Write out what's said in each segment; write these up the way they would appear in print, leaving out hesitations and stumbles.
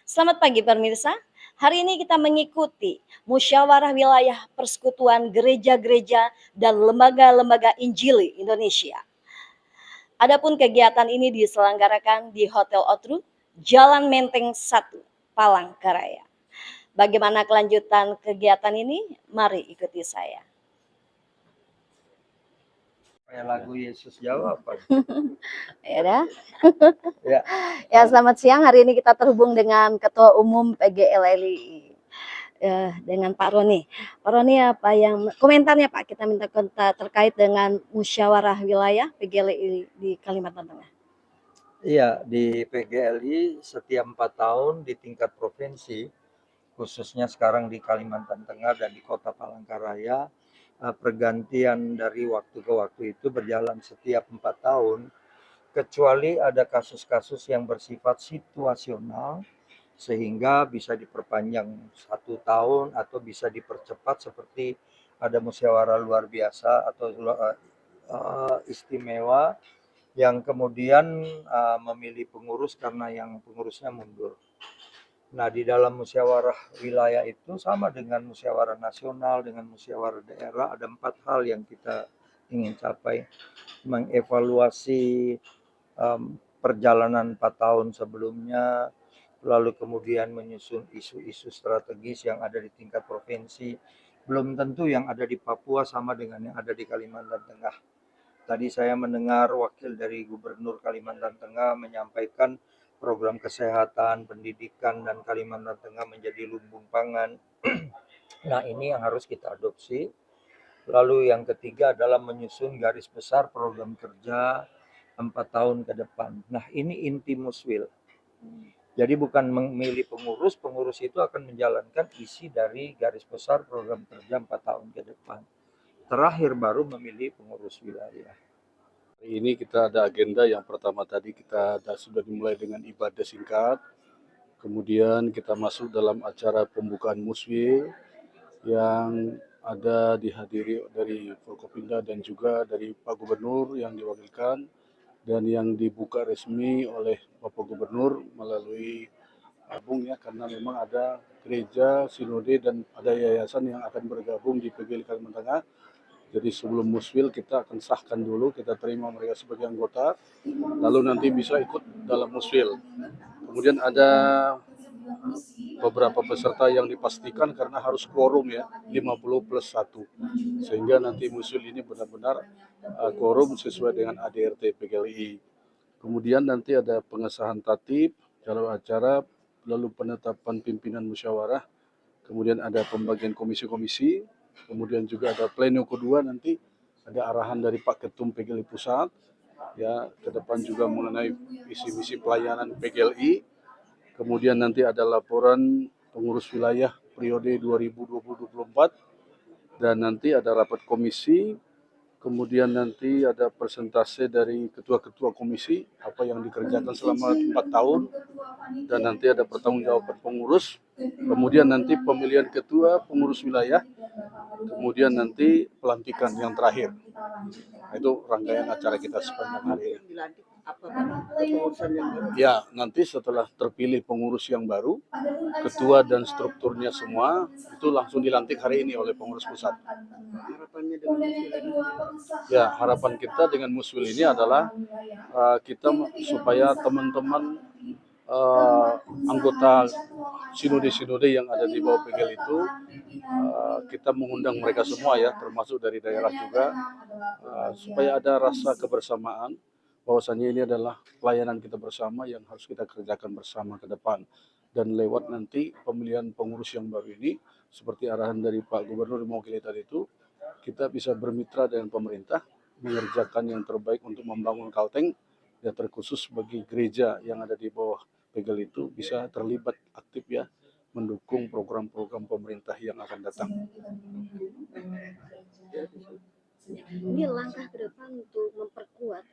Selamat pagi pemirsa. Hari ini kita mengikuti Musyawarah Wilayah Persekutuan Gereja-Gereja dan Lembaga-Lembaga Injili Indonesia. Adapun kegiatan ini diselenggarakan di Hotel Otru, Jalan Menteng 1, Palangkaraya. Bagaimana kelanjutan kegiatan ini? Mari ikuti saya. Kayak lagu Yesus jawab apa? Ya, Ya. ya, selamat siang. Hari ini kita terhubung dengan Ketua Umum PGLLI. Dengan Pak Roni. Pak Roni, apa yang komentarnya Pak? Kita minta komentar terkait dengan musyawarah wilayah PGLI di Kalimantan Tengah. Iya, di PGLI setiap 4 tahun di tingkat provinsi, khususnya sekarang di Kalimantan Tengah dan di Kota Palangkaraya, pergantian dari waktu ke waktu itu berjalan setiap 4 tahun, kecuali ada kasus-kasus yang bersifat situasional, sehingga bisa diperpanjang 1 tahun atau bisa dipercepat seperti ada musyawarah luar biasa atau istimewa yang kemudian memilih pengurus karena yang pengurusnya mundur. Nah, di dalam musyawarah wilayah itu sama dengan musyawarah nasional, dengan musyawarah daerah, ada 4 hal yang kita ingin capai. Mengevaluasi perjalanan 4 tahun sebelumnya, lalu kemudian menyusun isu-isu strategis yang ada di tingkat provinsi. Belum tentu yang ada di Papua sama dengan yang ada di Kalimantan Tengah. Tadi saya mendengar wakil dari Gubernur Kalimantan Tengah menyampaikan program kesehatan, pendidikan, dan Kalimantan Tengah menjadi lumbung pangan. Nah, ini yang harus kita adopsi. Lalu yang ketiga adalah menyusun garis besar program kerja 4 tahun ke depan. Nah, ini inti Muswil. Jadi bukan memilih pengurus, pengurus itu akan menjalankan isi dari garis besar program kerja 4 tahun ke depan. Terakhir baru memilih pengurus wilayah. Hari ini kita ada agenda yang pertama tadi kita sudah dimulai dengan ibadah singkat, kemudian kita masuk dalam acara pembukaan Muswil yang ada dihadiri dari Forkopimda dan juga dari Pak Gubernur yang diwakilkan dan yang dibuka resmi oleh Bapak Gubernur melalui Bung ya, karena memang ada gereja, sinode dan ada yayasan yang akan bergabung di PGLI Kalimantan Tengah. Jadi sebelum muswil kita akan sahkan dulu, kita terima mereka sebagai anggota, lalu nanti bisa ikut dalam muswil. Kemudian ada beberapa peserta yang dipastikan karena harus quorum ya, 50+1. Sehingga nanti muswil ini benar-benar quorum sesuai dengan ADRT PGLI. Kemudian nanti ada pengesahan tatib, jalur acara, lalu penetapan pimpinan musyawarah, kemudian ada pembagian komisi-komisi, kemudian juga ada pleno kedua nanti ada arahan dari Pak Ketum PGLI Pusat, ya ke depan juga mengenai visi-misi pelayanan PGLI, kemudian nanti ada laporan pengurus wilayah periode 2020-2024, dan nanti ada rapat komisi, kemudian nanti ada persentase dari ketua-ketua komisi, apa yang dikerjakan selama 4 tahun, dan nanti ada pertanggungjawaban pengurus, kemudian nanti pemilihan ketua pengurus wilayah, kemudian nanti pelantikan yang terakhir. Nah, itu rangkaian acara kita sepanjang hari ini. Ya, nanti setelah terpilih pengurus yang baru, ketua dan strukturnya semua, itu langsung dilantik hari ini oleh pengurus pusat. Harapannya dengan muswil ini? Ya, harapan kita dengan muswil ini adalah kita supaya teman-teman anggota sinode-sinode yang ada di bawah PGL itu, kita mengundang mereka semua ya, termasuk dari daerah juga, supaya ada rasa kebersamaan, bahwasanya ini adalah pelayanan kita bersama yang harus kita kerjakan bersama ke depan. Dan lewat nanti pemilihan pengurus yang baru ini, seperti arahan dari Pak Gubernur mewakili tadi itu, kita bisa bermitra dengan pemerintah, mengerjakan yang terbaik untuk membangun Kalteng, ya terkhusus bagi gereja yang ada di bawah PGL itu bisa terlibat aktif ya, mendukung program-program pemerintah yang akan datang. Ini langkah ke depan untuk memperkuat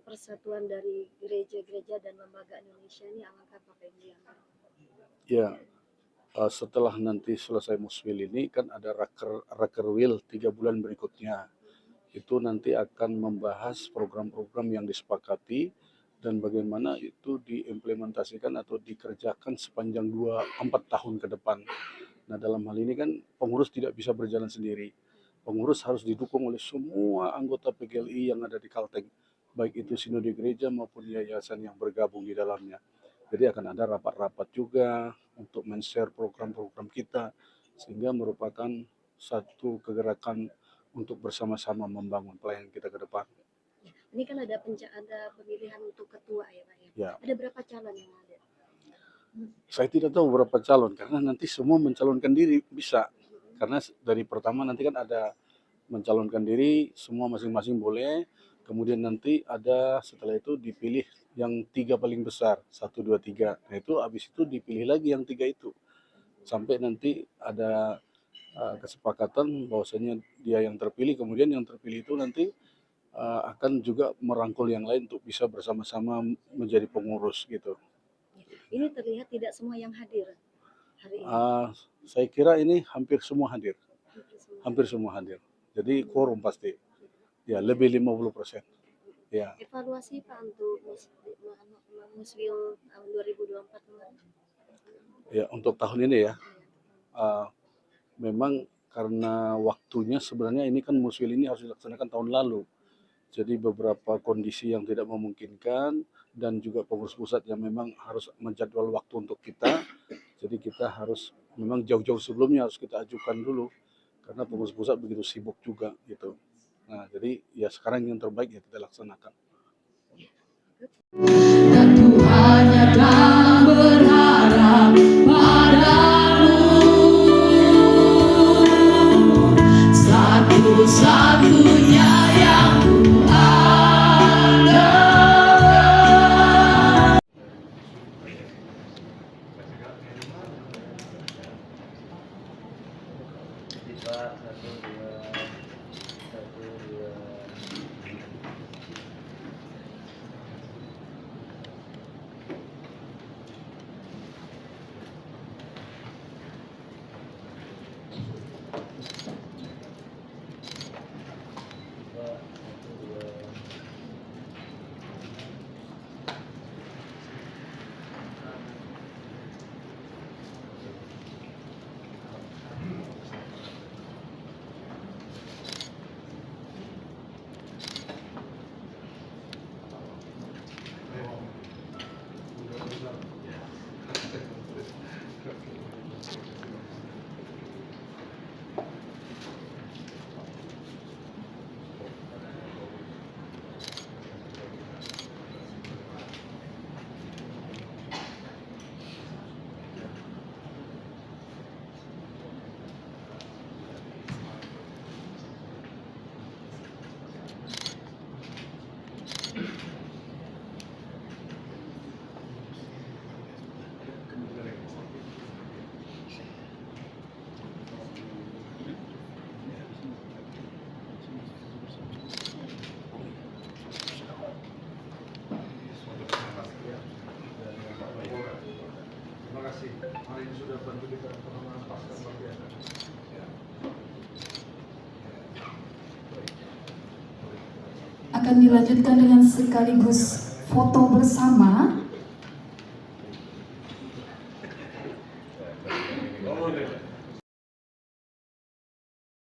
persatuan dari gereja-gereja dan lembaga Indonesia ini, alangkah apa yang diambil? Ya, setelah nanti selesai muswil ini kan ada rakerwil 3 bulan berikutnya. Itu nanti akan membahas program-program yang disepakati dan bagaimana itu diimplementasikan atau dikerjakan sepanjang 4 tahun ke depan. Nah, dalam hal ini kan pengurus tidak bisa berjalan sendiri. Pengurus harus didukung oleh semua anggota PGLI yang ada di Kalteng, baik itu sinode gereja maupun yayasan yang bergabung di dalamnya. Jadi akan ada rapat-rapat juga untuk men-share program-program kita, sehingga merupakan satu kegerakan untuk bersama-sama membangun pelayanan kita ke depan. Ini kan ada pemilihan untuk ketua ya Pak ya. Ya, Ada berapa calon yang ada? saya tidak tahu berapa calon karena nanti semua mencalonkan diri bisa. Karena dari pertama nanti kan ada mencalonkan diri, semua masing-masing boleh. Kemudian nanti ada setelah itu dipilih yang 3 paling besar, 1, 2, 3. Nah itu habis itu dipilih lagi yang 3 itu. Sampai nanti ada kesepakatan bahwasanya dia yang terpilih, kemudian yang terpilih itu nanti akan juga merangkul yang lain untuk bisa bersama-sama menjadi pengurus gitu. Ini terlihat tidak semua yang hadir hari ini. Saya kira ini hampir semua hadir. Hampir semua. Hampir semua hadir. Jadi quorum pasti. Ya, lebih 50%. Ya. Evaluasi Pak untuk Muswil tahun 2024 kemarin. Ya, untuk tahun ini ya. Memang karena waktunya sebenarnya ini kan Muswil ini harus dilaksanakan tahun lalu. Jadi beberapa kondisi yang tidak memungkinkan dan juga pengurus pusat yang memang harus menjadwal waktu untuk kita. Jadi kita harus memang jauh-jauh sebelumnya harus kita ajukan dulu karena pengurus pusat begitu sibuk juga gitu. Nah, jadi ya sekarang yang terbaik ya kita laksanakan. Dan Tuhan datang berharap padamu, satu-satunya yang kuandalkan. Terima kasih. Hari ini sudah bantu kita untuk menempatkan bagian. Akan dilanjutkan dengan sekaligus foto bersama